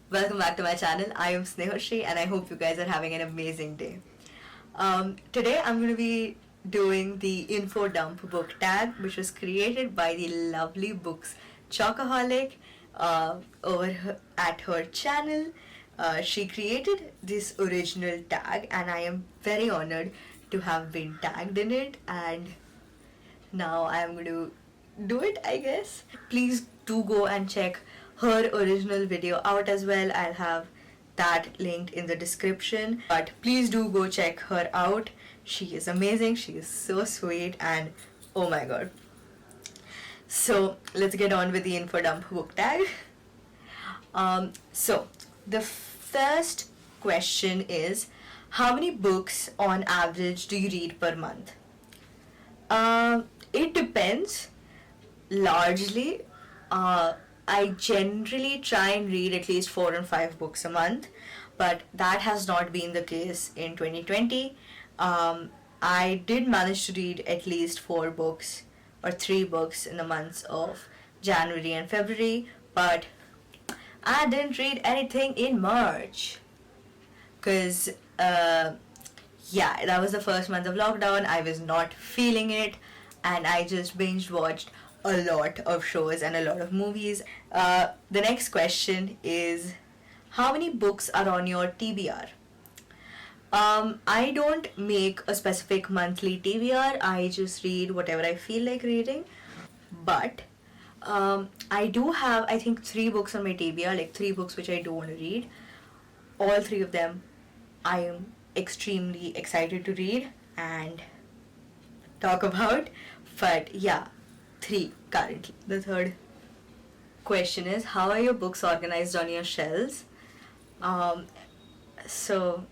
Welcome back to my channel. I am Snehoshri and I hope you guys are having an amazing day. Today I'm going to be doing the info dump book tag, which was created by the lovely BooksandChocaholic at her channel. She created this original tag and I am very honored to have been tagged in it, and now I am going to do it, I guess. Please do go and check her original video out as well. I'll have that linked in the description, but please do go check her out. She is amazing, she is so sweet, and oh my god. So let's get on with the info dump book tag. So the first question is, how many books on average do you read per month? It depends largely. I generally try and read at least 4 and 5 books a month, but that has not been the case in 2020. I did manage to read at least 4 books or 3 books in the months of January and February, but I didn't read anything in March because yeah, that was the first month of lockdown. I was not feeling it and I just binge watched a lot of shows and a lot of movies. The next question is, how many books are on your TBR? I don't make a specific monthly TBR. I just read whatever I feel like reading. But I do have, I think, 3 books on my TBR, like 3 books which I do want to read. All 3 of them I am extremely excited to read and talk about. But yeah, 3 currently. The third question is, how are your books organized on your shelves? So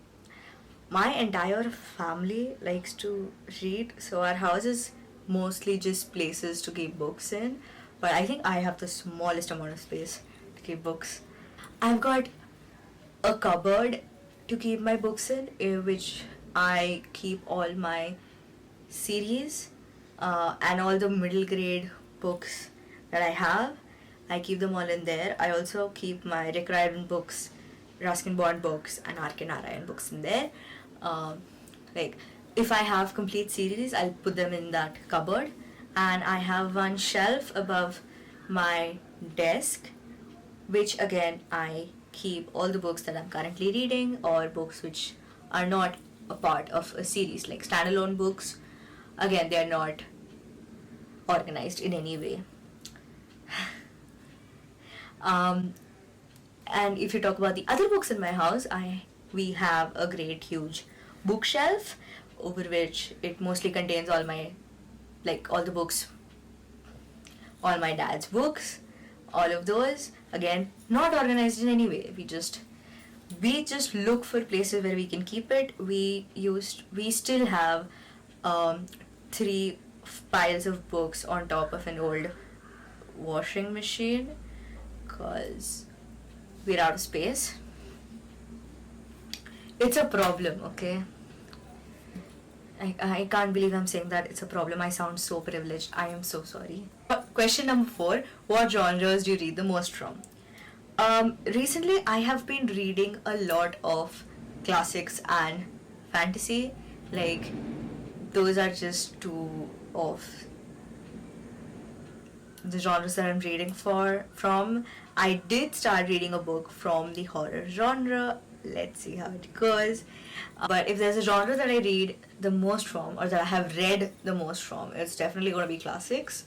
my entire family likes to read, so our house is mostly just places to keep books in, but I think I have the smallest amount of space to keep books. I've got a cupboard to keep my books in, which I keep all my series and all the middle grade books that I have. I keep them all in there. I also keep my Rick Riordan books, Ruskin Bond books, and R.K. Narayan books in there. Like, if I have complete series, I'll put them in that cupboard. And I have one shelf above my desk, which again I keep all the books that I'm currently reading or books which are not a part of a series, like standalone books. Again, they are not organized in any way. And if you talk about the other books in my house, we have a great huge bookshelf over which it mostly contains all my, like, all the books, all my dad's books, all of those. Again, not organized in any way. We just look for places where we can keep it. We still have 3 piles of books on top of an old washing machine because we're out of space. It's a problem, okay? I can't believe I'm saying that it's a problem. I sound so privileged. I am so sorry. Question number 4. What genres do you read the most from? Recently I have been reading a lot of classics and fantasy. Like, those are just 2 of the genres that I'm reading from. I did start reading a book from the horror genre. Let's see how it goes. But if there's a genre that I read the most from, or that I have read the most from, it's definitely going to be classics.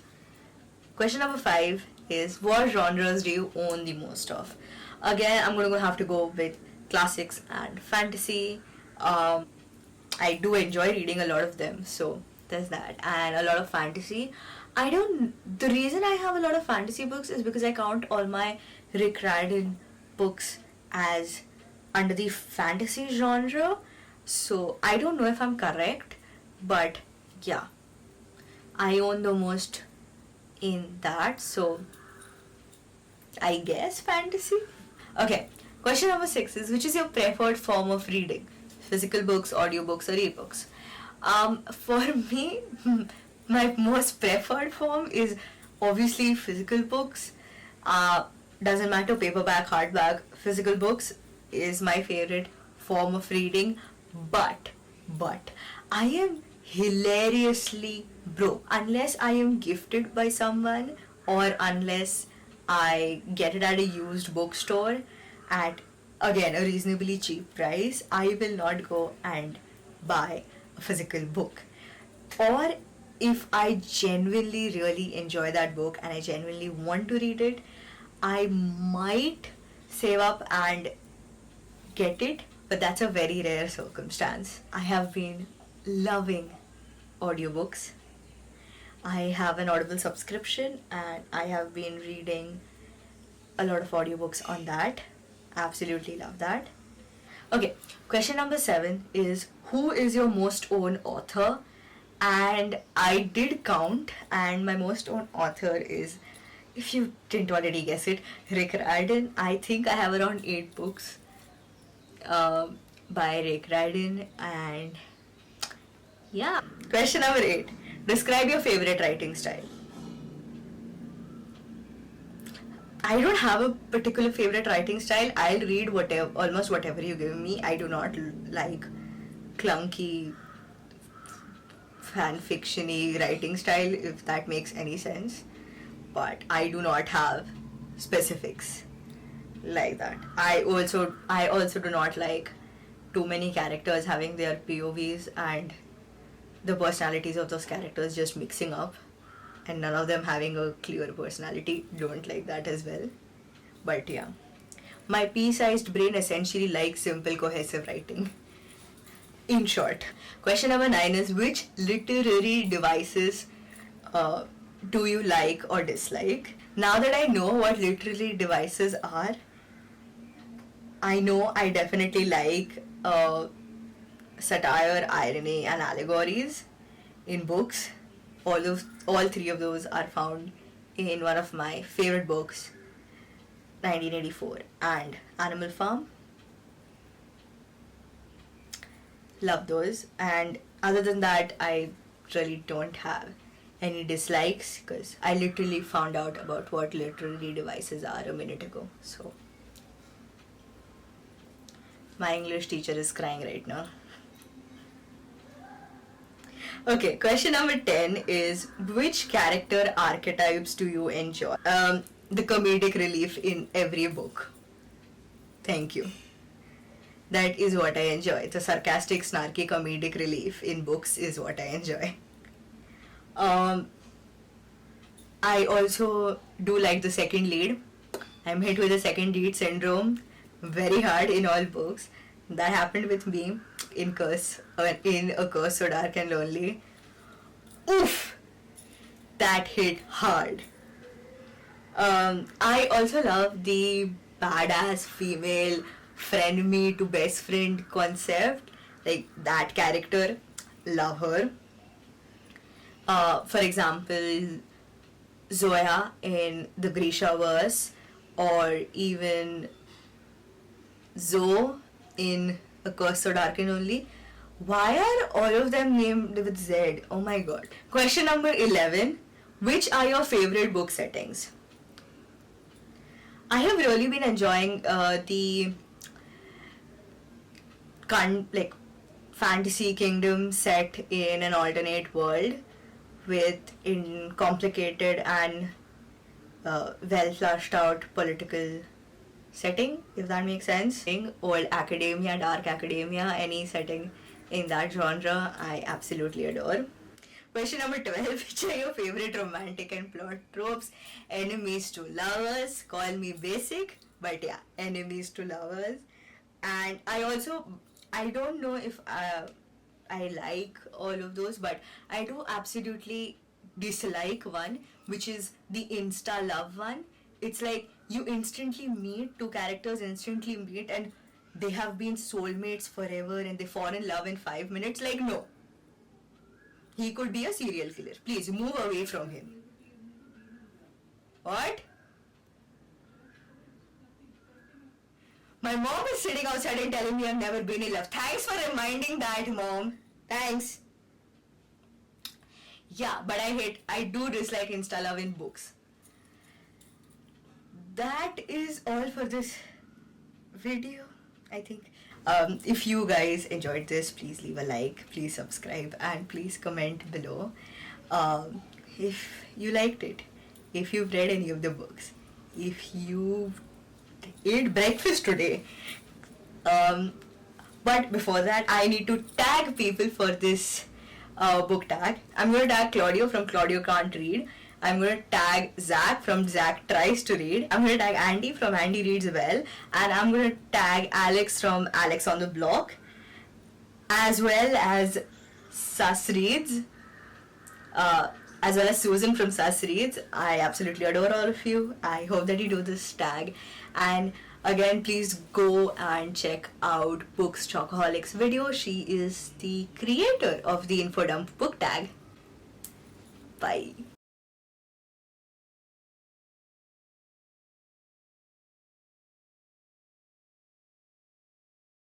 Question number 5 is, what genres do you own the most of? Again, I'm going to have to go with classics and fantasy. I do enjoy reading a lot of them, so there's that. And a lot of fantasy. The reason I have a lot of fantasy books is because I count all my Rick Riordan books as under the fantasy genre. So I don't know if I'm correct, but yeah, I own the most in that, so I guess fantasy. Okay, question number 6 is, which is your preferred form of reading? Physical books, audiobooks, or ebooks? For me, my most preferred form is obviously physical books. Doesn't matter, paperback, hardback, physical books is my favorite form of reading, but I am hilariously broke unless I am gifted by someone or unless I get it at a used bookstore at again a reasonably cheap price. I will not go and buy a physical book. Or if I genuinely really enjoy that book and I genuinely want to read it, I might save up and get it, but that's a very rare circumstance. I have been loving audiobooks. I have an Audible subscription and I have been reading a lot of audiobooks on that. Absolutely love that. Okay, question number 7 is, who is your most owned author? And I did count, and my most owned author is, if you didn't already guess it, Rick Riordan. I think I have around 8 books by Rick Riordan, and yeah. Question number 8. Describe your favorite writing style. I don't have a particular favorite writing style. I'll read almost whatever you give me. I do not like clunky fan fiction-y writing style, if that makes any sense. But I do not have specifics like that. I also do not like too many characters having their POVs and the personalities of those characters just mixing up and none of them having a clear personality. Don't like that as well. But yeah, my pea-sized brain essentially likes simple cohesive writing. In short, question number 9 is, which literary devices do you like or dislike? Now that I know what literary devices are, I know I definitely like satire, irony, and allegories in books. All 3 of those are found in one of my favorite books, 1984, and Animal Farm. Love those. And other than that, I really don't have any dislikes because I literally found out about what literary devices are a minute ago. So my English teacher is crying right now. Okay, question number 10 is, which character archetypes do you enjoy? The comedic relief in every book. Thank you. That is what I enjoy. The sarcastic, snarky, comedic relief in books is what I enjoy. I also do like the second lead. I'm hit with the second lead syndrome very hard in all books. That happened with me in A Curse So Dark and Lonely. Oof! That hit hard. I also love the badass female frenemy to best friend concept. Like that character, love her. For example, Zoya in the Grisha verse, or even Zoe in A Curse So Dark and Lonely. Why are all of them named with Z? Oh my god. Question number 11. Which are your favorite book settings? I have really been enjoying the fantasy kingdom set in an alternate world with in complicated and well flushed out political setting, if that makes sense. Old academia, dark academia, any setting in that genre I absolutely adore. Question number 12. Which are your favorite romantic and plot tropes? Enemies to lovers. Call me basic, but yeah, enemies to lovers. And I don't know if I like all of those, but I do absolutely dislike one, which is the insta love one. It's like you instantly meet, 2 characters instantly meet, and they have been soulmates forever and they fall in love in 5 minutes. Like, no. He could be a serial killer. Please move away from him. What? My mom is sitting outside and telling me I've never been in love. Thanks for reminding that, Mom. Thanks. Yeah, but I do dislike insta love in books. That is all for this video, I think. If you guys enjoyed this, please leave a like, please subscribe, and please comment below if you liked it, if you've read any of the books, if you ate breakfast today. But before that, I need to tag people for this book tag. I'm going to tag Claudio from Claudio Can't Read. I'm going to tag Zach from Zach Tries to Read. I'm going to tag Andy from Andy Reads Well. And I'm going to tag Alex from Alex on the Block. As well as Sus Reads. As well as Susan from Sus Reads. I absolutely adore all of you. I hope that you do this tag. And again, please go and check out BooksandChocaholic's video. She is the creator of the Infodump book tag. Bye.